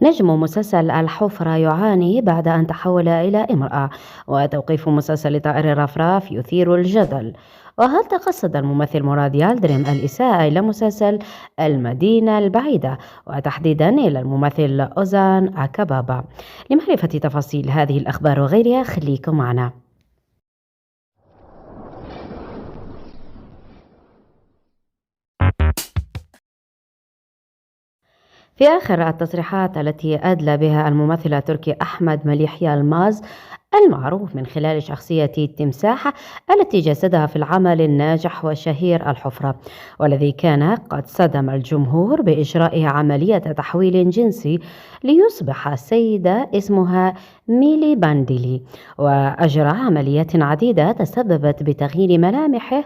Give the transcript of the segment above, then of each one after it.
نجم مسلسل الحفرة يعاني بعد أن تحول إلى امرأة، وتوقيف مسلسل طائر الرفراف يثير الجدل. وهل تقصد الممثل مراد يالدريم الإساءة إلى مسلسل المدينة البعيدة، وتحديدا إلى الممثل أوزان أكابابا؟ لمعرفة تفاصيل هذه الأخبار وغيرها خليكم معنا. في آخر التصريحات التي أدلى بها الممثل التركي أحمد مليح يلماز، المعروف من خلال شخصية التمساح التي جسدها في العمل الناجح والشهير الحفرة، والذي كان قد صدم الجمهور بإجراء عملية تحويل جنسي ليصبح سيدة اسمها ميلي بانديلي، وأجرى عمليات عديدة تسببت بتغيير ملامحه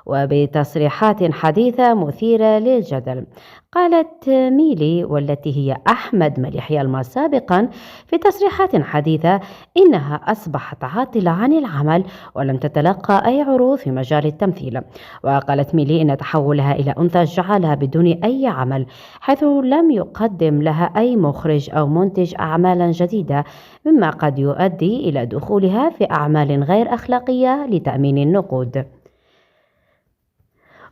وبتصريحات حديثة مثيرة للجدل. قالت ميلي، والتي هي أحمد مليح يلمى سابقا، في تصريحات حديثة إنها أصبحت عاطلة عن العمل ولم تتلقى أي عروض في مجال التمثيل. وقالت ميلي إن تحولها إلى أنثى جعلها بدون أي عمل، حيث لم يقدم لها أي مخرج أو منتج أعمالا جديدة، مما قد يؤدي إلى دخولها في أعمال غير أخلاقية لتأمين النقود.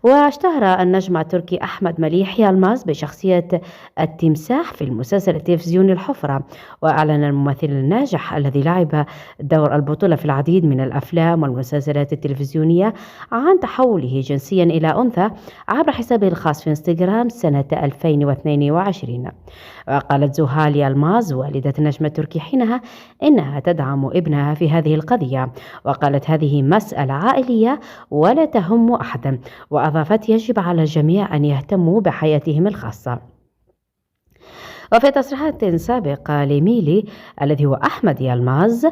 واشتهر النجم التركي أحمد مليح يلماز بشخصية التمساح في المسلسل التلفزيوني الحفرة، وأعلن الممثل الناجح الذي لعب دور البطولة في العديد من الأفلام والمسلسلات التلفزيونية عن تحوله جنسيا إلى أنثى عبر حسابه الخاص في انستغرام سنة 2022. وقالت زوهال يلماز والدة النجم التركي حينها إنها تدعم ابنها في هذه القضية، وقالت هذه مسألة عائلية ولا تهم أحدا، وأضافت يجب على الجميع أن يهتموا بحياتهم الخاصة. وفي تصريحات سابقة لميلي الذي هو أحمد يلماز،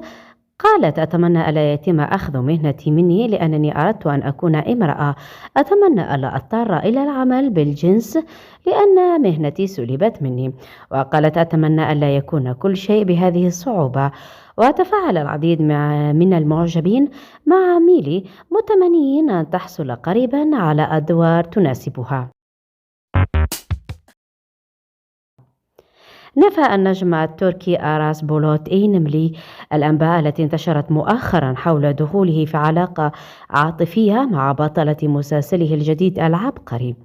قالت: أتمنى ألا يتم أخذ مهنتي مني لأنني أردت أن أكون امرأة. أتمنى ألا أضطر إلى العمل بالجنس لأن مهنتي سلبت مني. وقالت: أتمنى ألا يكون كل شيء بهذه الصعوبة. وتفاعل العديد من المعجبين مع ميلي متمنيين أن تحصل قريبا على أدوار تناسبها. نفى النجم التركي آراس بولوت إينملي الأنباء التي انتشرت مؤخرا حول دخوله في علاقة عاطفية مع بطلة مسلسله الجديد العبقري.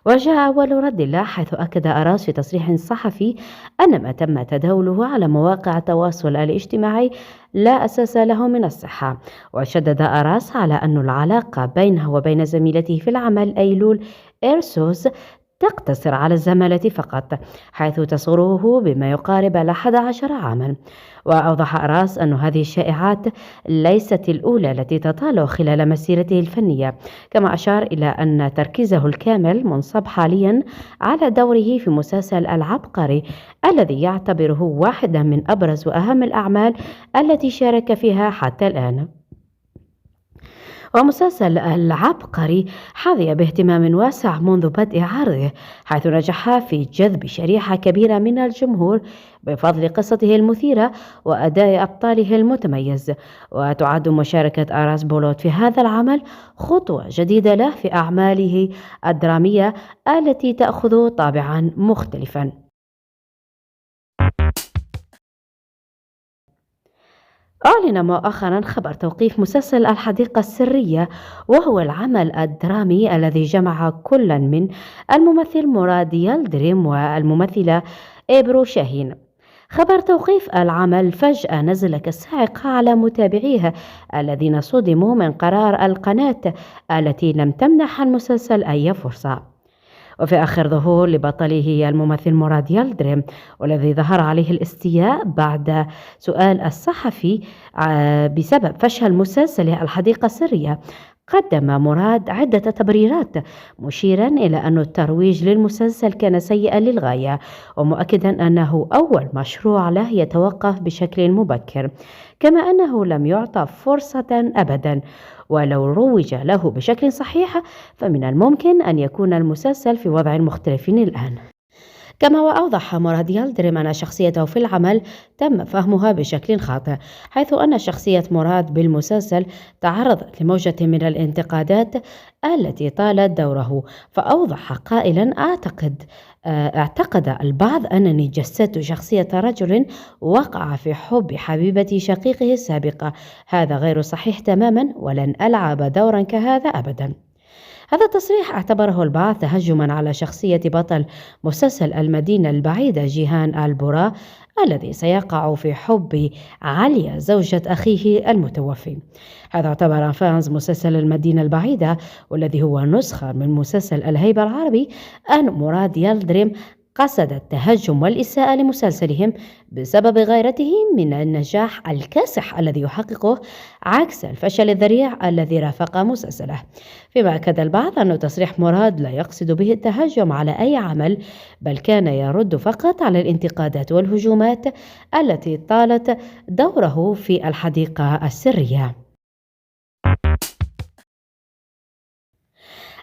وجاء أول رد له، حيث أكد آراس في تصريح صحفي أن ما تم تداوله على مواقع التواصل الاجتماعي لا أساس له من الصحة. وشدد آراس على أن العلاقة بينه وبين زميلته في العمل أيلول إيرسوس تقتصر على الزمالة فقط، حيث تصغره بما يقارب 11 عاما. وأوضح أراس أن هذه الشائعات ليست الأولى التي تطال خلال مسيرته الفنية، كما أشار إلى أن تركيزه الكامل منصب حاليا على دوره في مسلسل العبقري، الذي يعتبره واحدا من أبرز وأهم الأعمال التي شارك فيها حتى الآن. ومسلسل العبقري حظي باهتمام واسع منذ بدء عرضه، حيث نجح في جذب شريحة كبيرة من الجمهور بفضل قصته المثيرة وأداء أبطاله المتميز. وتعد مشاركة آراس بولوت في هذا العمل خطوة جديدة له في أعماله الدرامية التي تأخذ طابعا مختلفا. أعلن مؤخرا خبر توقيف مسلسل الحديقة السرية، وهو العمل الدرامي الذي جمع كلا من الممثل مراد يلدريم والممثلة إبرو شاهين. خبر توقيف العمل فجأة نزل كالصاعقة على متابعيه الذين صدموا من قرار القناة التي لم تمنح المسلسل أي فرصة. وفي آخر ظهور لبطله الممثل مراد يلدريم، والذي ظهر عليه الاستياء بعد سؤال الصحفي بسبب فشل مسلسله الحديقة السرية، قدم مراد عدة تبريرات، مشيرا إلى أن الترويج للمسلسل كان سيئا للغاية، ومؤكدا أنه أول مشروع له يتوقف بشكل مبكر، كما أنه لم يعطى فرصة أبدا، ولو روج له بشكل صحيح فمن الممكن أن يكون المسلسل في وضع مختلف الآن. كما وأوضح مراد يلدرم أن شخصيته في العمل تم فهمها بشكل خاطئ، حيث أن شخصية مراد بالمسلسل تعرضت لموجة من الانتقادات التي طالت دوره، فأوضح قائلا: اعتقد البعض أنني جسدت شخصية رجل وقع في حب حبيبة شقيقه السابقة. هذا غير صحيح تماما، ولن ألعب دورا كهذا أبدا. هذا التصريح اعتبره البعض تهجما على شخصية بطل مسلسل المدينة البعيدة جيهان البورا، الذي سيقع في حب عليا زوجة أخيه المتوفي. هذا اعتبر فانز مسلسل المدينة البعيدة، والذي هو نسخة من مسلسل الهيبة العربي، أن مراد يلدرم قصد التهجم والإساءة لمسلسلهم بسبب غيرته من النجاح الكاسح الذي يحققه، عكس الفشل الذريع الذي رافق مسلسله. فيما أكد البعض أن تصريح مراد لا يقصد به التهجم على أي عمل، بل كان يرد فقط على الانتقادات والهجومات التي طالت دوره في الحديقة السرية.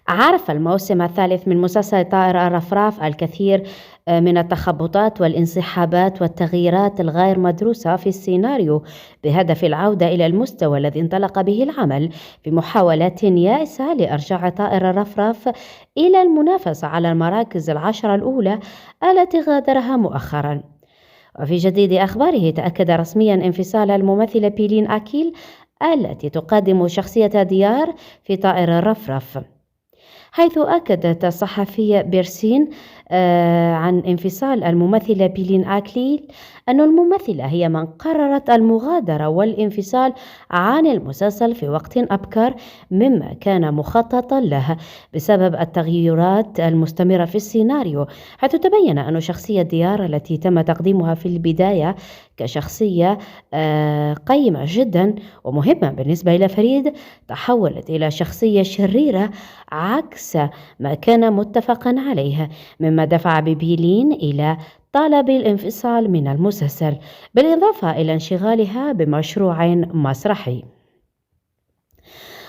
عرف الموسم الثالث من مسلسل طائر الرفراف الكثير من التخبطات والانسحابات والتغييرات الغير مدروسة في السيناريو، بهدف العودة إلى المستوى الذي انطلق به العمل، في محاولات يائسة لإرجاع طائر الرفراف إلى المنافسة على المراكز العشرة الأولى التي غادرها مؤخرا. وفي جديد أخباره، تأكد رسميا انفصال الممثلة بيلين أكيل التي تقدم شخصية ديار في طائر الرفرف، حيث أكدت الصحفية بيرسين عن انفصال الممثلة بيلين أكليل أن الممثلة هي من قررت المغادرة والانفصال عن المسلسل في وقت أبكر مما كان مخططا له بسبب التغيرات المستمرة في السيناريو، حيث تبين أن شخصية ديار التي تم تقديمها في البداية كشخصية قيمة جدا ومهمة بالنسبة إلى فريد، تحولت إلى شخصية شريرة عكس ما كان متفقا عليه، مما دفع ببيلين إلى طلب الانفصال من المسلسل، بالإضافة إلى انشغالها بمشروع مسرحي.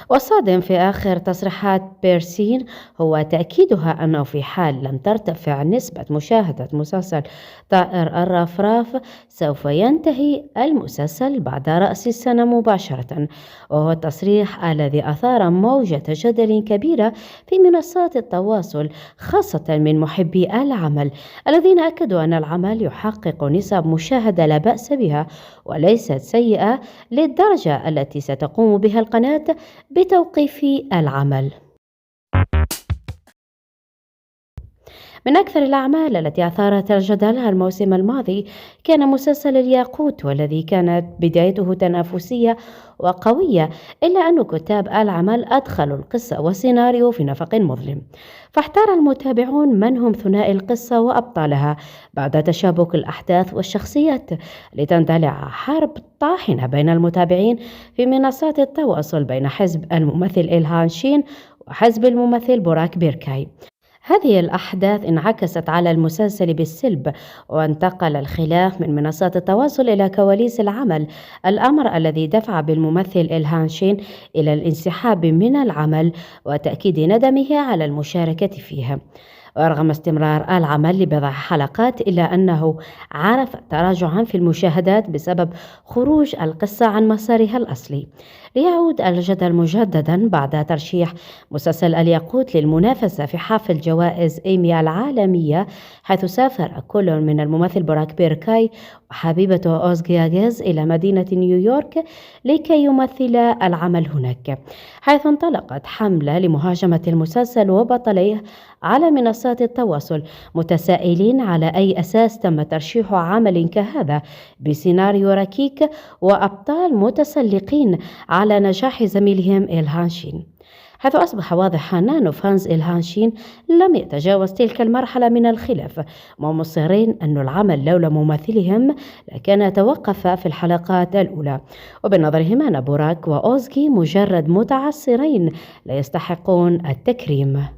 والصادم في آخر تصريحات بيرسين هو تأكيدها أنه في حال لم ترتفع نسبة مشاهدة مسلسل طائر الرفراف سوف ينتهي المسلسل بعد رأس السنة مباشرة، وهو التصريح الذي أثار موجة جدل كبيرة في منصات التواصل، خاصة من محبي العمل الذين أكدوا أن العمل يحقق نسب مشاهدة لا بأس بها وليست سيئة للدرجة التي ستقوم بها القناة بتوقيف العمل. من أكثر الأعمال التي أثارت الجدل الموسم الماضي كان مسلسل الياقوت، والذي كانت بدايته تنافسية وقوية، إلا أن كتاب العمل أدخلوا القصة والسيناريو في نفق مظلم، فاحتار المتابعون من هم ثنائي القصة وأبطالها بعد تشابك الأحداث والشخصيات، لتندلع حرب طاحنة بين المتابعين في منصات التواصل بين حزب الممثل إلهام شين وحزب الممثل بوراك بيركاي. هذه الأحداث انعكست على المسلسل بالسلب، وانتقل الخلاف من منصات التواصل إلى كواليس العمل، الأمر الذي دفع بالممثل إلهام شين إلى الانسحاب من العمل وتأكيد ندمه على المشاركة فيها. ورغم استمرار العمل لبضع حلقات، إلا أنه عرف تراجعا في المشاهدات بسبب خروج القصة عن مسارها الأصلي، ليعود الجدل مجددا بعد ترشيح مسلسل الياقوت للمنافسة في حفل جوائز إيمي العالمية، حيث سافر كل من الممثل بوراك بيركاي وحبيبته أوزغياغيز إلى مدينة نيويورك لكي يمثل العمل هناك، حيث انطلقت حملة لمهاجمة المسلسل وبطليه على منصات التواصل، متسائلين على أي أساس تم ترشيح عمل كهذا بسيناريو ركيك وأبطال متسلقين على نجاح زميلهم إلهام شين، حيث أصبح واضحا أن فانز إلهام شين لم يتجاوز تلك المرحلة من الخلاف، ومصرين أن العمل لولا ممثلهم لكان توقف في الحلقات الأولى، وبنظرهم أن بوراك وأوزغي مجرد متعصرين لا يستحقون التكريم.